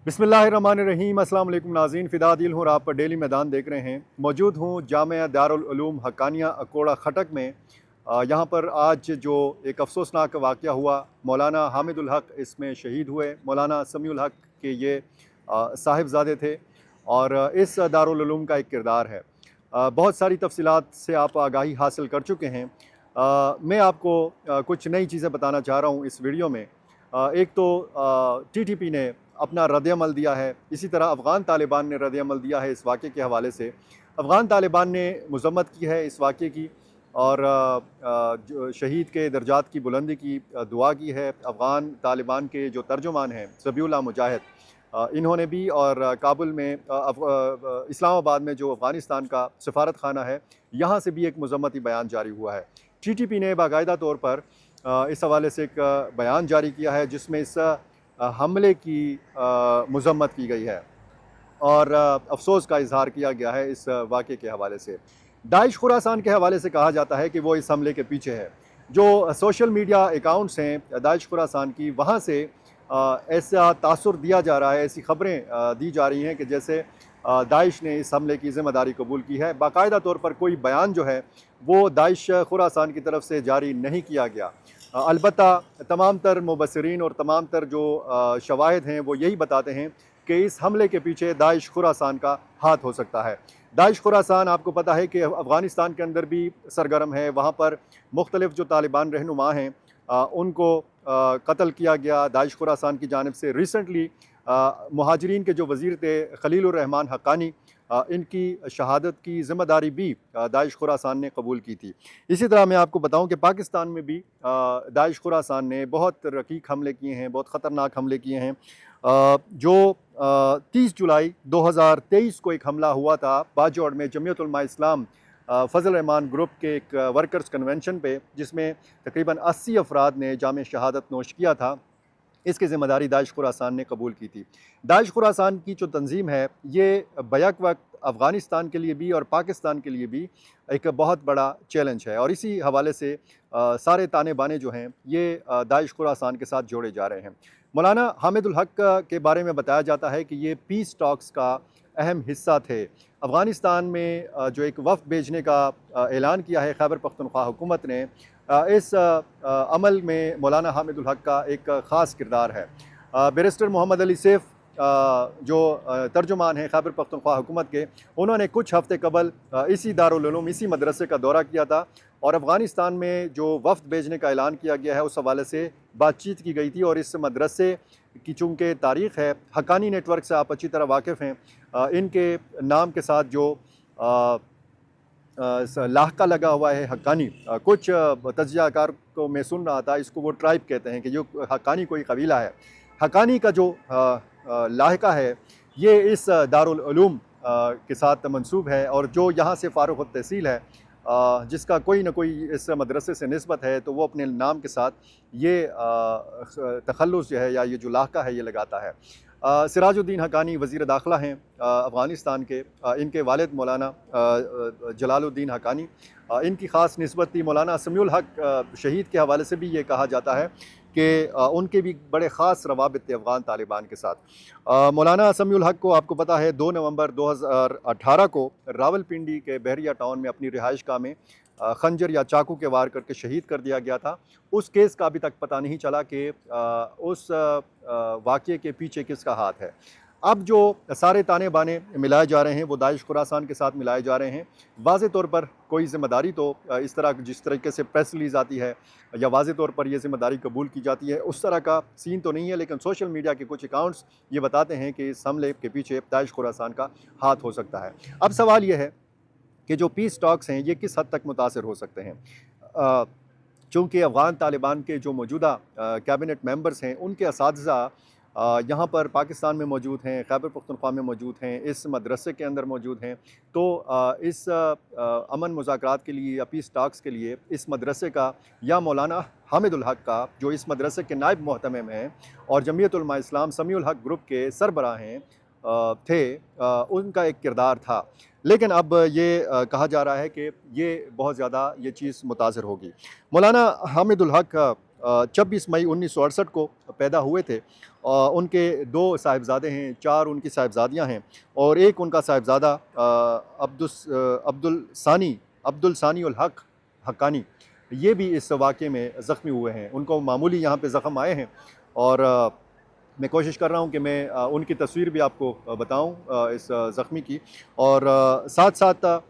बिस्मिल्लाहिर्रहमानिर्रहीम। अस्सलाम वालेकुम नाज़रीन, फ़िदा दिल हूँ और आप पर डेली मैदान देख रहे हैं। मौजूद हूँ जामिया दारुल उलूम हक्कानिया अकोड़ा खटक में। यहाँ पर आज जो एक अफ़सोसनाक वाक़या हुआ, मौलाना हामिदुल हक़ इसमें शहीद हुए। मौलाना समीउल हक़ के ये साहिबज़ादे थे और इस दारुल उलूम का एक किरदार है। बहुत सारी तफ़सीलात से आप आगाही हासिल कर चुके हैं। मैं आपको कुछ नई चीज़ें बताना चाह रहा हूँ इस वीडियो में। एक तो टीटीपी ने अपना रद्द-ए-अमल दिया है, इसी तरह अफ़गान तालिबान ने रद्द-ए-अमल दिया है इस वाक़े के हवाले से। अफ़गान तालिबान ने मज़म्मत की है इस वाक़े की और जो शहीद के दर्जात की बुलंदी की दुआ की है। अफ़गान तालिबान के जो तर्जुमान हैं ज़बीउल्लाह मुजाहिद, इन्होंने भी और काबुल में इस्लामाबाद में जो अफ़गानिस्तान का सफ़ारत खाना है, यहाँ से भी एक मज़म्मती बयान जारी हुआ है। टीटीपी ने बाकायदा तौर पर इस हवाले से एक बयान जारी किया है जिसमें इस हमले की मज़म्मत की गई है और अफ़सोस का इज़हार किया गया है इस वाक़े के हवाले से। दाइश खुरासान के हवाले से कहा जाता है कि वो इस हमले के पीछे है। जो सोशल मीडिया अकाउंट्स हैं दाइश खुरासान की, वहाँ से ऐसा तासुर दिया जा रहा है, ऐसी ख़बरें दी जा रही हैं कि जैसे दाइश ने इस हमले की ज़िम्मेदारी कबूल की है। बाकायदा तौर पर कोई बयान जो है वो दाइश खुरासान की तरफ से जारी नहीं किया गया। अलबत्ता तमाम तर मुबस्सिरीन और तमाम तर जो शवाहिद हैं वो यही बताते हैं कि इस हमले के पीछे दाइश खुरासान का हाथ हो सकता है। दाइश खुरासान आपको पता है कि अफ़गानिस्तान के अंदर भी सरगर्म है। वहाँ पर मुख्तलिफ़ जो तालिबान रहनुमा हैं उनको कत्ल किया गया दाइश खुरासान की जानिब से। रिसेंटली मुहाजिरीन के जो वज़ीर थे खलीलुर रहमान हक्कानी, इनकी शहादत की ज़िम्मेदारी भी दाइश खुरासान ने कबूल की थी। इसी तरह मैं आपको बताऊं कि पाकिस्तान में भी दाइश खुरासान ने बहुत रकीक हमले किए हैं, बहुत ख़तरनाक हमले किए हैं। जो 30 जुलाई 2023 को एक हमला हुआ था बाजौड़ में जमीयत उलमा इस्लाम फ़ज़ल रहमान ग्रुप के एक वर्कर्स कन्वेंशन पे, जिसमें तकरीबन 80 अफराद ने जाम शहादत नोश किया था। इसकी ज़िम्मेदारी दाइश खुरासान ने कबूल की थी। दाइश खुरासान की जो तंज़ीम है ये बैक वक्त अफ़गानिस्तान के लिए भी और पाकिस्तान के लिए भी एक बहुत बड़ा चैलेंज है और इसी हवाले से सारे ताने बाने जो हैं ये दाइश खुरासान के साथ जोड़े जा रहे हैं। मौलाना हामिदुल हक़ के बारे में बताया जाता है कि ये पीस टॉक्स का अहम हिस्सा थे। अफ़गानिस्तान में जो एक वफ़द भेजने का ऐलान किया है खैबर पख्तूनख्वा हुकूमत ने, इस अमल में मौलाना हामिदुल हक़ का एक ख़ास किरदार है। बैरिस्टर मोहम्मद अली सैफ़ जो तर्जुमान हैं खैबर पख्तूनख्वा हुकूमत के, उन्होंने कुछ हफ़्ते कबल इसी दारुल उलूम, इसी मदरसे का दौरा किया था और अफ़गानिस्तान में जो वफ़द भेजने का ऐलान किया गया है उस हवाले से बातचीत की गई थी। और इस मदरसे की चूँकि तारीख़ है, हक्कानी नेटवर्क से आप अच्छी तरह वाकिफ़ हैं, इनके नाम के साथ जो लाहका लगा हुआ है हक्कानी, कुछ तज्ज़ियाकार को मैं सुन रहा था, इसको वो ट्राइब कहते हैं कि जो हक्कानी कोई कबीला है। हक्कानी का जो लाहका है ये इस दारुल उलूम के साथ मंसूब है और जो यहाँ से फ़ारुक़ तहसील है, जिसका कोई ना कोई इस मदरसे से निस्बत है, तो वो अपने नाम के साथ ये तखल्लुस जो है या ये जो लाहका है ये लगाता है। सिराजुद्दीन हक्कानी वज़ीर दाखिला हैं अफ़गानिस्तान के। इनके वालिद मौलाना जलालुद्दीन हक्कानी, इनकी ख़ास निस्बत थी। मौलाना समीउल हक़ शहीद के हवाले से भी ये कहा जाता है कि उनके भी बड़े ख़ास रवाबित थे अफ़गान तालिबान के साथ। मौलाना समीउल हक़ को आपको पता है 2 नवंबर 2018 को रावलपिंडी के बहरिया टाउन में अपनी रिहाइश गाह में खंजर या चाकू के वार करके शहीद कर दिया गया था। उस केस का अभी तक पता नहीं चला कि उस वाक़ये के पीछे किसका हाथ है। अब जो सारे ताने बाने मिलाए जा रहे हैं वो दाइश खुरासान के साथ मिलाए जा रहे हैं। वाज़े तौर पर कोई ज़िम्मेदारी तो इस तरह जिस तरीके से प्रेस रिलीज़ आती है या वाज़े तौर पर ये ज़िम्मेदारी कबूल की जाती है, उस तरह का सीन तो नहीं है, लेकिन सोशल मीडिया के कुछ अकाउंट्स ये बताते हैं कि इस हमले के पीछे दाइश खुरासान का हाथ हो सकता है। अब सवाल ये है कि जो पीस टॉक्स हैं ये किस हद तक मुतासिर हो सकते हैं। चूँकि अफ़गान तालिबान के जो मौजूदा कैबिनेट मेंबर्स हैं उनके असातिज़ा यहाँ पर पाकिस्तान में मौजूद हैं, खैबर पख्तूनख्वा में मौजूद हैं, इस मदरसे के अंदर मौजूद हैं। तो इस अमन मुज़ाकरात के लिए या पीस टॉक्स के लिए इस मदरसे का या मौलाना हामिदुल हक़ का, जो इस मदरसे के नायब मोहतमिम हैं और जमीयत उलमा इस्लाम समीउल हक़ ग्रुप के सरबराह हैं, थे, उनका एक किरदार था। लेकिन अब ये कहा जा रहा है कि ये बहुत ज़्यादा ये चीज़ मुतासिर होगी। मौलाना हामिदुल हक़ 26 मई 1968 को पैदा हुए थे। उनके 2 साहिबज़ादे हैं, 4 उनकी साहिबज़ादियाँ हैं और एक उनका साहिबज़ादा अब्दुल सानी उल हक हक्कानी, ये भी इस वाक़े में ज़ख्मी हुए हैं। उनको मामूली यहाँ पे ज़ख्म आए हैं और मैं कोशिश कर रहा हूँ कि मैं उनकी तस्वीर भी आपको बताऊँ इस ज़ख्मी की और साथ-साथ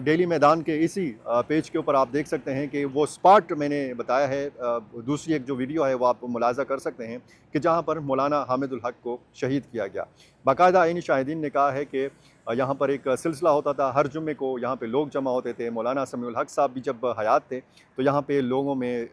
डेली मैदान के इसी पेज के ऊपर आप देख सकते हैं कि वो स्पॉट मैंने बताया है। दूसरी एक जो वीडियो है वो आप मुलाज़ा कर सकते हैं कि जहाँ पर मौलाना हामिदुल हक को शहीद किया गया। बाकायदा आइनी शाहिदीन ने कहा है कि यहाँ पर एक सिलसिला होता था, हर जुम्मे को यहाँ पे लोग जमा होते थे। मौलाना समीउल हक साहब भी जब हयात थे तो यहाँ पे लोगों में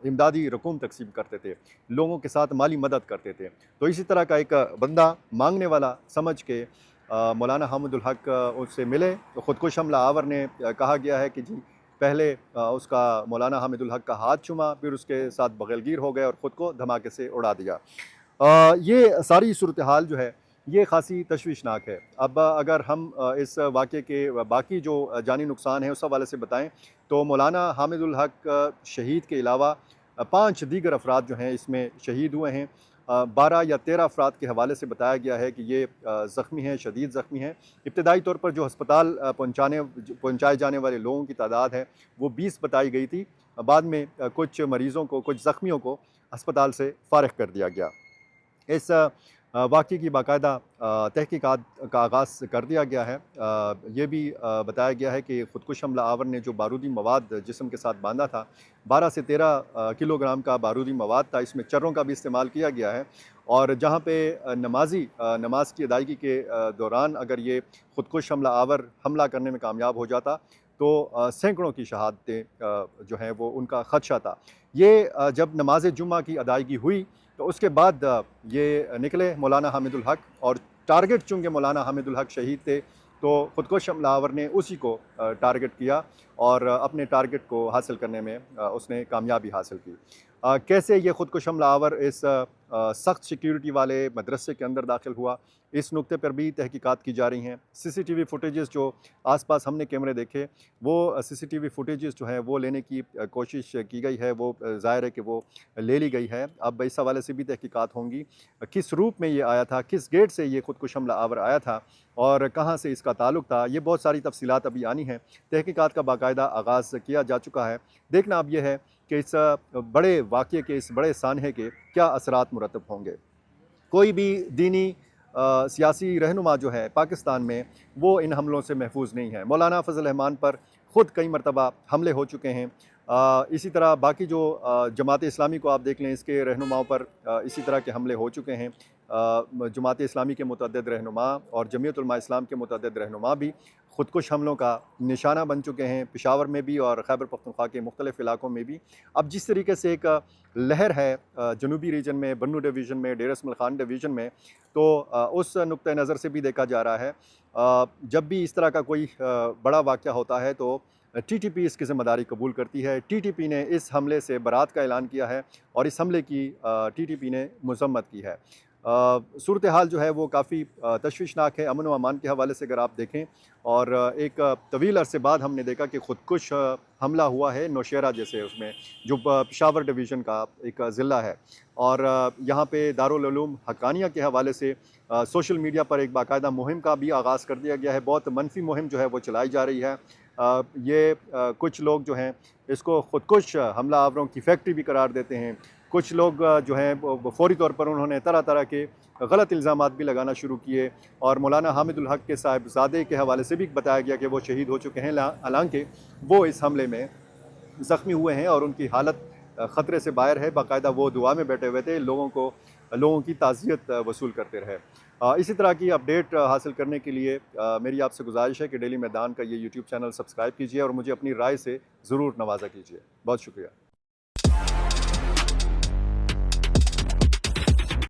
इमदादी रकूम तकसीम करते थे, लोगों के साथ माली मदद करते थे। तो इसी तरह का एक बंदा मांगने वाला समझ के मौलाना हामिदुल हक उससे मिले तो ख़ुदकुश हमला आवर ने कहा गया है कि जी पहले उसका मौलाना हामिदुल हक का हाथ चूमा, फिर उसके साथ बग़लगीर हो गए और ख़ुद को धमाके से उड़ा दिया। ये सारी सूरत हाल जो है ये ख़ासी तशवीशनाक है। अब अगर हम इस वाक़े के बाकी जो जानी नुकसान है उस हवाले से बताएँ तो मौलाना हामिदुल हक शहीद के अलावा 5 दीगर अफराद जो हैं इसमें शहीद हुए हैं। 12 या 13 अफराद के हवाले से बताया गया है कि ये ज़ख्मी हैं, शदीद ज़ख्मी हैं। इब्तदाई तौर पर जो अस्पताल पहुँचाए जाने वाले लोगों की तादाद है वो 20 बताई गई थी। बाद में कुछ मरीज़ों को, कुछ ज़ख्मियों को अस्पताल से फ़ारिग कर दिया गया। इस वाक़ये की बाकायदा तहकीकात का आगाज़ कर दिया गया है। ये भी बताया गया है कि ख़ुदकुश हमला आवर ने जो बारूदी मवाद जिस्म के साथ बांधा था, 12 से 13 किलोग्राम का बारूदी मवाद था। इसमें चर्रों का भी इस्तेमाल किया गया है और जहाँ पे नमाज की अदायगी के दौरान अगर ये ख़ुदकुश हमला आवर हमला करने में कामयाब हो जाता तो सैकड़ों की शहादतें जो हैं वो उनका ख़दशा था। ये जब नमाज जुम्मा की अदायगी हुई तो उसके बाद ये निकले मौलाना हामिदुल हक और टारगेट चूँकि मौलाना हामिदुल हक शहीद थे तो ख़ुदकुश हमला आवर ने उसी को टारगेट किया और अपने टारगेट को हासिल करने में उसने कामयाबी हासिल की। कैसे ये ख़ुदकुश हमला आवर इस सख्त सिक्योरिटी वाले मदरसे के अंदर दाखिल हुआ, इस नुक्ते पर भी तहकीकात की जा रही हैं। सीसीटीवी फुटेजेस जो आसपास हमने कैमरे देखे वो सीसीटीवी फुटेजेस जो हैं वो लेने की कोशिश की गई है, वो ज़ाहिर है कि वो ले ली गई है। अब इस हवाले से भी तहकीकात होंगी, किस रूप में ये आया था, किस गेट से ये ख़ुदकुश हमला आवर आया था और कहाँ से इसका ताल्लुक़ था, ये बहुत सारी तफसीलात अभी आनी हैं। तहकीकात का बाकायदा आगाज़ किया जा चुका है। देखना अब यह है कि इस बड़े वाक़ये के, इस बड़े सानहे के क्या असरात मुरतब होंगे। कोई भी दीनी सियासी रहनुमा जो है पाकिस्तान में वो इन हमलों से महफूज नहीं है। मौलाना फ़ज़ल रहमान पर ख़ुद कई मरतबा हमले हो चुके हैं। इसी तरह बाकी जो जमात इस्लामी को आप देख लें, इसके रहनुमाओं पर इसी तरह के हमले हो चुके हैं। जमात इस्लामी के मुतअद्दिद रहनुमा और जमीयत उलमा इस्लाम के मुतअद्दिद रहनुमा भी ख़ुदकुश हमलों का निशाना बन चुके हैं, पेशावर में भी और खैबर पख्तूनख्वा के मुख्तलिफ़ इलाकों में भी। अब जिस तरीके से एक लहर है जनूबी रीजन में, बन्नू डिवीज़न में, डेर इस्माइल खान डिवीज़न में, तो उस नुक्ते नज़र से भी देखा जा रहा है जब भी इस तरह का कोई बड़ा वाक़या होता है तो टीटीपी इसकी ज़िम्मेदारी कबूल करती है। टीटीपी ने इस हमले से बरात का ऐलान किया है और इस हमले की टीटीपी ने मज़म्मत की है। सूरत हाल जो है वो काफ़ी तशवीशनाक है अमन व अमान के हवाले से अगर आप देखें और एक तवील अरसे बाद हमने देखा कि ख़ुदकुश हमला हुआ है नौशेरा जैसे उसमें जो पेशावर डिवीज़न का एक ज़िला है और यहाँ पे दारुल उलूम हक्कानिया के हवाले से सोशल मीडिया पर एक बाकायदा मुहिम का भी आगाज़ कर दिया गया है। बहुत मनफी मुहिम जो है वो चलाई जा रही है। कुछ लोग जो हैं इसको ख़ुदकुश हमला आवरों की फैक्ट्री भी करार देते हैं। कुछ लोग जो हैं वो फ़ौरी तौर पर उन्होंने तरह तरह के गलत इल्ज़ामात भी लगाना शुरू किए और मौलाना हामिदुल हक के साहिबज़ादे के हवाले से भी बताया गया कि वो शहीद हो चुके हैं, हालांकि वो इस हमले में ज़ख्मी हुए हैं और उनकी हालत ख़तरे से बाहर है। बाकायदा वो दुआ में बैठे हुए थे, लोगों की ताज़ियत वसूल करते रहे। इसी तरह की अपडेट हासिल करने के लिए मेरी आपसे गुजारिश है कि डेली मैदान का ये यूट्यूब चैनल सब्सक्राइब कीजिए और मुझे अपनी राय से ज़रूर नवाज़ा कीजिए। बहुत शुक्रिया।